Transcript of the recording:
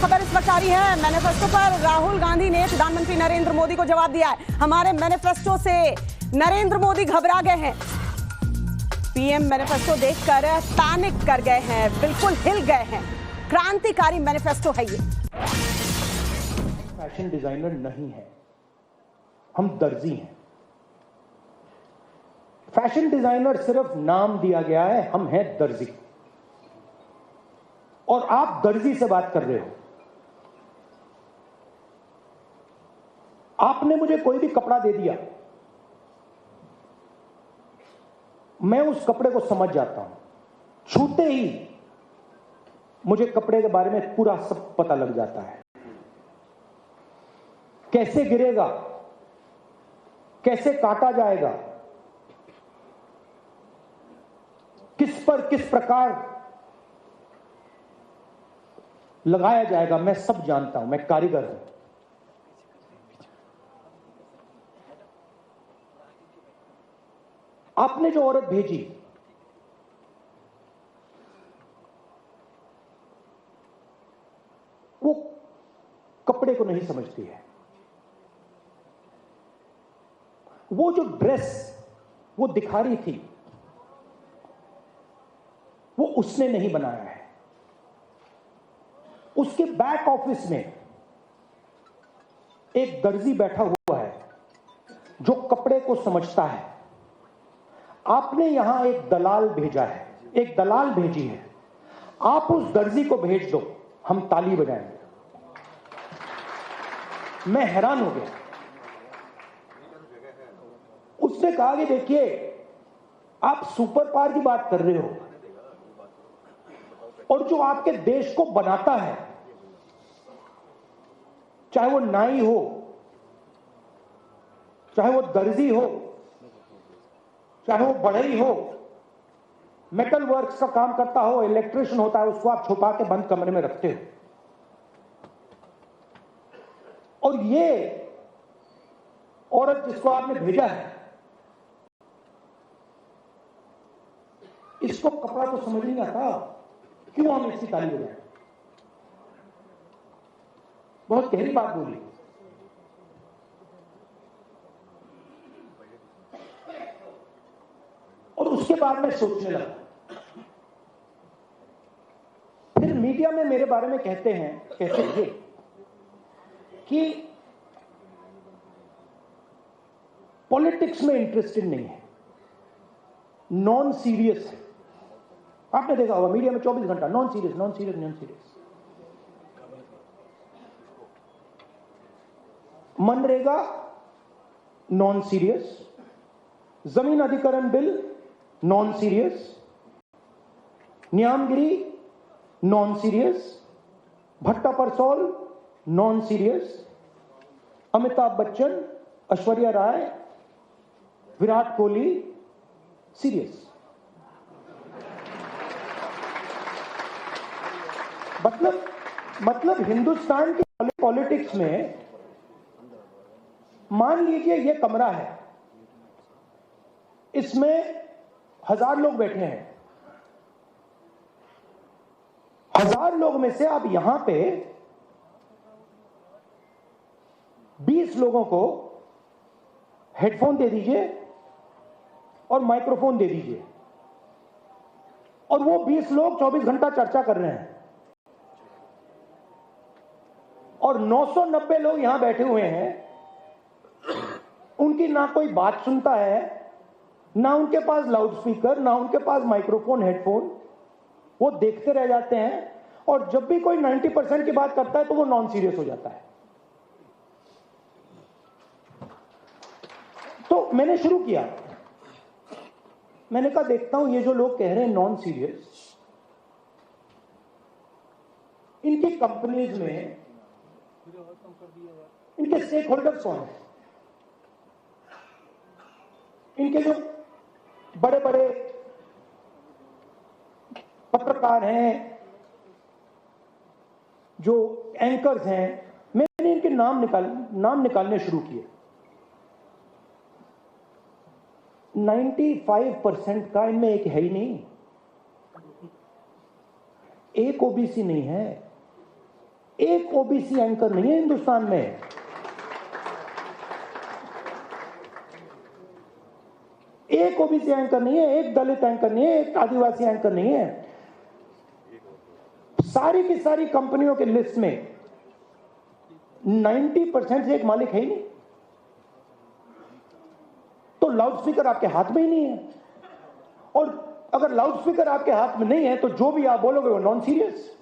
खबर इस वक्त आ रही है मैनिफेस्टो पर। राहुल गांधी ने प्रधानमंत्री नरेंद्र मोदी को जवाब दिया है। हमारे मैनिफेस्टो से नरेंद्र मोदी घबरा गए हैं। पीएम मैनिफेस्टो देखकर पैनिक कर गए हैं, बिल्कुल हिल गए हैं। क्रांतिकारी मैनिफेस्टो है ये। फैशन डिजाइनर नहीं है, हम दर्जी हैं। फैशन डिजाइनर सिर्फ नाम दिया गया है, हम हैं दर्जी। और आप दर्जी से बात कर रहे हो। आपने मुझे कोई भी कपड़ा दे दिया, मैं उस कपड़े को समझ जाता हूं। छूते ही मुझे कपड़े के बारे में पूरा सब पता लग जाता है। कैसे गिरेगा, कैसे काटा जाएगा, किस पर किस प्रकार लगाया जाएगा, मैं सब जानता हूं। मैं कारीगर हूं। आपने जो औरत भेजी, वो कपड़े को नहीं समझती है। वो जो ड्रेस वो दिखा रही थी, वो उसने नहीं बनाया है। उसके बैक ऑफिस में एक दर्जी बैठा हुआ है जो कपड़े को समझता है। आपने यहां एक दलाल भेजा है, एक दलाल भेजी है। आप उस दर्जी को भेज दो, हम ताली बजाएंगे। मैं हैरान हो गया। उसने कहा कि देखिए, आप सुपर पावर की बात कर रहे हो, और जो आपके देश को बनाता है, चाहे वो नाई हो, चाहे वो दर्जी हो, चाहे वो बढ़ई हो, मेटल वर्क्स का काम करता हो, इलेक्ट्रिशियन होता है, उसको आप छुपा के बंद कमरे में रखते हो। और ये औरत जिसको आपने भेजा है, इसको कपड़ा तो समझ नहीं आता, क्यों हम इसकी ताली बजाएं? बहुत गहरी बात बोली। और उसके बाद मैं सोचने लगा। फिर मीडिया में मेरे बारे में कहते थे कि पॉलिटिक्स में इंटरेस्टेड नहीं है, नॉन सीरियस है। आपने देखा होगा मीडिया में 24 घंटा non serious, non serious, non serious. मनरेगा नॉन सीरियस, जमीन अधिकरण bill non serious, Niyamgiri non serious, Bhatta Parsaul non serious, Amitabh Bachchan, Aishwarya Rai, Virat Kohli serious. मतलब हिंदुस्तान की पॉलिटिक्स में मान लीजिए ये कमरा है, इसमें 1000 लोग बैठे हैं। 1000 लोग में से आप यहां पे 20 लोगों को हेडफोन दे दीजिए और माइक्रोफोन दे दीजिए, और वो 20 लोग 24 घंटा चर्चा कर रहे हैं। और 990 लोग यहां बैठे हुए हैं, उनकी ना कोई बात सुनता है, ना उनके पास लाउड स्पीकर, ना उनके पास माइक्रोफोन, हेडफोन। वो देखते रह जाते हैं, और जब भी कोई 90% की बात करता है तो वो नॉन सीरियस हो जाता है। तो मैंने शुरू किया, मैंने कहा देखता हूं ये जो लोग कह रहे हैं नॉन सीरियस, इनकी कंपनीज में इनके स्टेक होल्डर्स कौन है? इनके जो बड़े बड़े पत्रकार हैं, जो एंकर्स हैं, मैंने इनके नाम निकालने शुरू किए। 95% का इनमें एक है ही नहीं, एक ओबीसी नहीं है, एक ओबीसी एंकर नहीं है हिंदुस्तान में। एक ओबीसी एंकर नहीं है, एक दलित एंकर नहीं है, एक आदिवासी एंकर नहीं है। सारी की सारी कंपनियों के लिस्ट में 90% से एक मालिक है ही नहीं। तो लाउडस्पीकर आपके हाथ में ही नहीं है, और अगर लाउडस्पीकर आपके हाथ में नहीं है तो जो भी आप बोलोगे वो नॉन सीरियस।